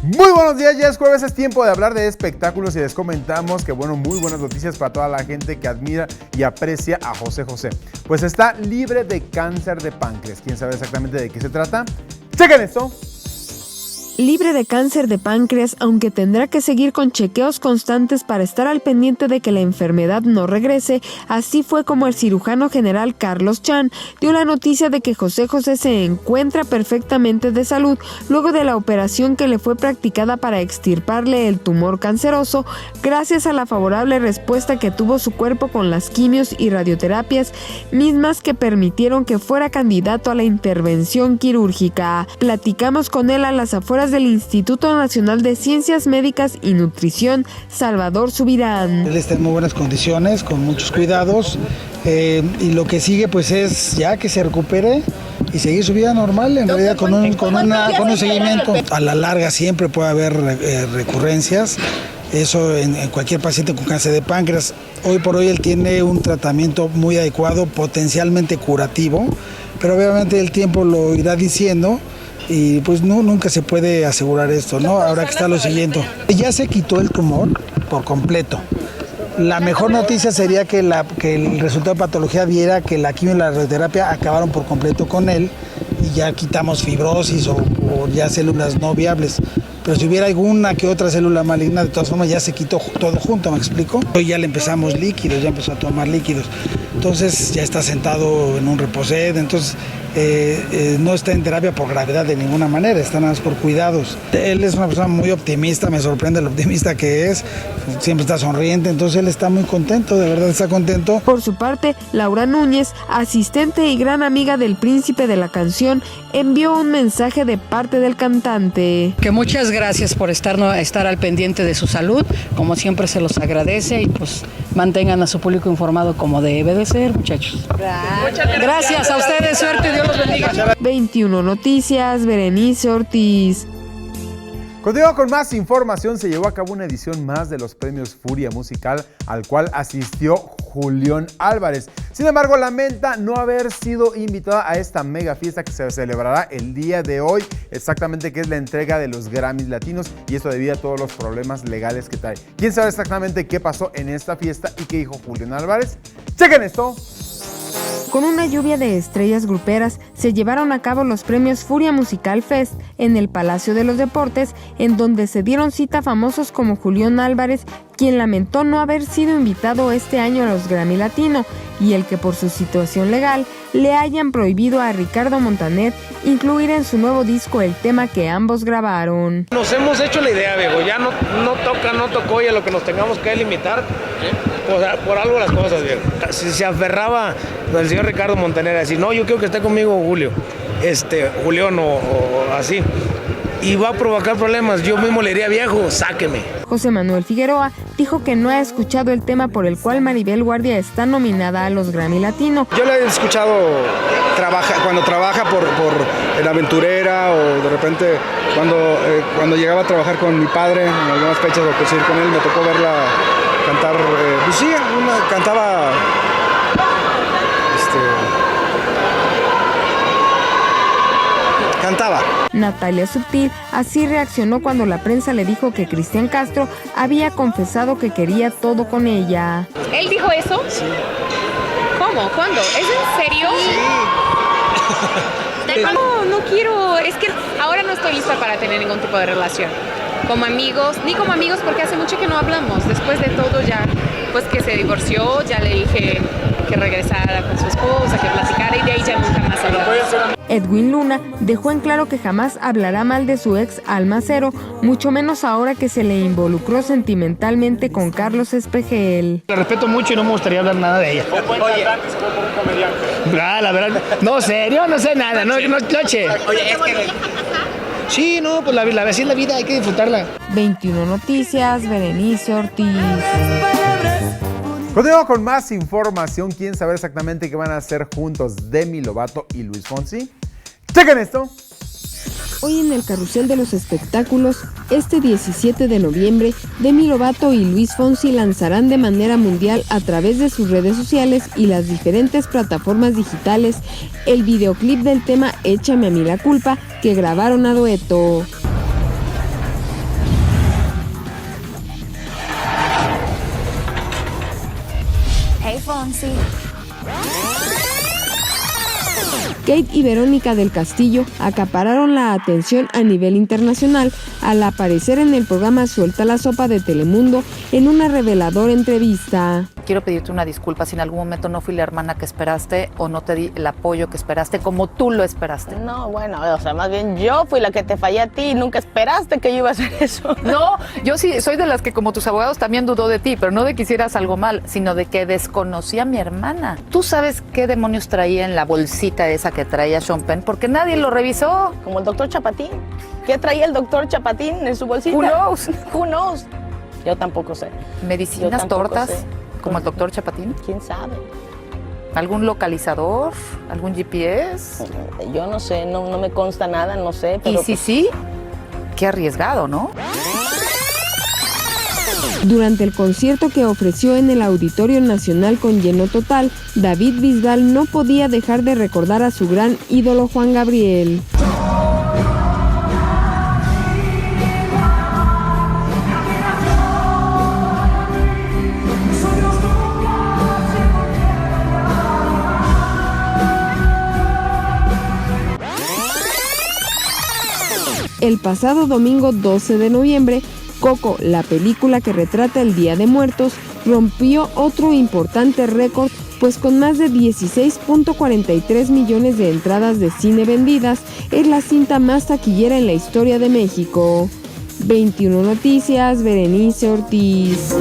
Muy buenos días, ya es jueves, es tiempo de hablar de espectáculos y les comentamos que muy buenas noticias para toda la gente que admira y aprecia a José José. Pues está libre de cáncer de páncreas. ¿Quién sabe exactamente de qué se trata? ¡Chequen esto! Libre de cáncer de páncreas, aunque tendrá que seguir con chequeos constantes para estar al pendiente de que la enfermedad no regrese, así fue como el cirujano general Carlos Chan dio la noticia de que José José se encuentra perfectamente de salud luego de la operación que le fue practicada para extirparle el tumor canceroso, gracias a la favorable respuesta que tuvo su cuerpo con las quimios y radioterapias, mismas que permitieron que fuera candidato a la intervención quirúrgica. Platicamos con él a las afueras del Instituto Nacional de Ciencias Médicas y Nutrición, Salvador Subirán. Él está en muy buenas condiciones, con muchos cuidados, y lo que sigue pues es ya que se recupere y seguir su vida normal, en realidad con un seguimiento. A la larga siempre puede haber recurrencias, eso en cualquier paciente con cáncer de páncreas. Hoy por hoy él tiene un tratamiento muy adecuado, potencialmente curativo, pero obviamente el tiempo lo irá diciendo. Y pues nunca se puede asegurar esto, ¿no? Ahora que está lo siguiente. Ya se quitó el tumor por completo. La mejor noticia sería que el resultado de patología diera que la quimio y la radioterapia acabaron por completo con él y ya quitamos fibrosis o ya células no viables. Pero si hubiera alguna que otra célula maligna, de todas formas ya se quitó todo junto, ¿me explico? Hoy ya le empezamos líquidos, ya empezó a tomar líquidos. Entonces ya está sentado en un reposet, entonces no está en terapia por gravedad de ninguna manera, está nada más por cuidados. Él es una persona muy optimista, me sorprende lo optimista que es, siempre está sonriente, entonces él está muy contento, de verdad está contento. Por su parte, Laura Núñez, asistente y gran amiga del príncipe de la canción, envió un mensaje de parte del cantante. Que muchas gracias por estar al pendiente de su salud, como siempre se los agradece y pues mantengan a su público informado como debe de ser, muchachos. Gracias a ustedes, suerte, Dios los bendiga. 21 Noticias, Berenice Ortiz. Continuando con más información, se llevó a cabo una edición más de los premios Furia Musical, al cual asistió Julián Álvarez. Sin embargo, lamenta no haber sido invitada a esta mega fiesta que se celebrará el día de hoy, exactamente que es la entrega de los Grammys Latinos, y esto debido a todos los problemas legales que trae. ¿Quién sabe exactamente qué pasó en esta fiesta y qué dijo Julián Álvarez? ¡Chequen esto! Con una lluvia de estrellas gruperas, se llevaron a cabo los premios Furia Musical Fest en el Palacio de los Deportes, en donde se dieron cita famosos como Julián Álvarez, quien lamentó no haber sido invitado este año a los Grammy Latino, y el que por su situación legal le hayan prohibido a Ricardo Montaner incluir en su nuevo disco el tema que ambos grabaron. Nos hemos hecho la idea, viejo, ya no tocó y a lo que nos tengamos que limitar, por algo las cosas, viejo. Si se aferraba el señor Ricardo Montaner a decir, no, yo quiero que esté conmigo Julio, Julián o así, y va a provocar problemas, yo mismo le diría, viejo, sáqueme. José Manuel Figueroa dijo que no ha escuchado el tema por el cual Maribel Guardia está nominada a los Grammy Latino. Yo la he escuchado cuando trabaja por en Aventurera, o de repente cuando llegaba a trabajar con mi padre en algunas fechas o coincidir con él, me tocó verla cantar, pues sí, cantaba Natalia Subtil así reaccionó cuando la prensa le dijo que Cristian Castro había confesado que quería todo con ella. ¿Él dijo eso? Sí. ¿Cómo? ¿Cuándo? ¿Es en serio? Sí. No quiero, es que ahora no estoy lista para tener ningún tipo de relación. Como amigos, ni como amigos porque hace mucho que no hablamos. Después de todo ya, pues que se divorció, ya le dije que regresara con su esposa, que platicara y de ahí ya nunca más habló. Edwin Luna dejó en claro que jamás hablará mal de su ex Alma Cero, mucho menos ahora que se le involucró sentimentalmente con Carlos Espejel. La respeto mucho y no me gustaría hablar nada de ella. Oye, La verdad, no, serio, no sé nada, no, che. Oye, es que... Sí, no, pues así es la vida, hay que disfrutarla. 21 Noticias, Berenice Ortiz. Continuamos con más información. ¿Quieren saber exactamente qué van a hacer juntos Demi Lovato y Luis Fonsi? ¡Chequen esto! Hoy en el Carrusel de los Espectáculos, este 17 de noviembre, Demi Lovato y Luis Fonsi lanzarán de manera mundial a través de sus redes sociales y las diferentes plataformas digitales el videoclip del tema Échame a mí la culpa que grabaron a dueto. sí. Kate y Verónica del Castillo acapararon la atención a nivel internacional al aparecer en el programa Suelta la Sopa de Telemundo en una reveladora entrevista. Quiero pedirte una disculpa si en algún momento no fui la hermana que esperaste o no te di el apoyo que esperaste como tú lo esperaste. No, bueno, o sea, más bien yo fui la que te fallé a ti y nunca esperaste que yo iba a hacer eso. No, yo sí soy de las que como tus abogados también dudó de ti, pero no de que hicieras algo mal, sino de que desconocí a mi hermana. ¿Tú sabes qué demonios traía en la bolsita esa que traía Sean Penn? Porque nadie lo revisó. Como el doctor Chapatín. ¿Qué traía el doctor Chapatín en su bolsita? Who knows? Who knows? Yo tampoco sé. ¿Medicinas, tortas, como el doctor Chapatín? ¿Quién sabe? ¿Algún localizador? ¿Algún GPS? Yo no sé, no me consta nada, no sé. Pero y si sí, qué arriesgado, ¿no? Durante el concierto que ofreció en el Auditorio Nacional con lleno total, David Bisbal no podía dejar de recordar a su gran ídolo Juan Gabriel. El pasado domingo 12 de noviembre, Coco, la película que retrata el Día de Muertos, rompió otro importante récord, pues con más de 16.43 millones de entradas de cine vendidas, es la cinta más taquillera en la historia de México. 21 Noticias, Berenice Ortiz.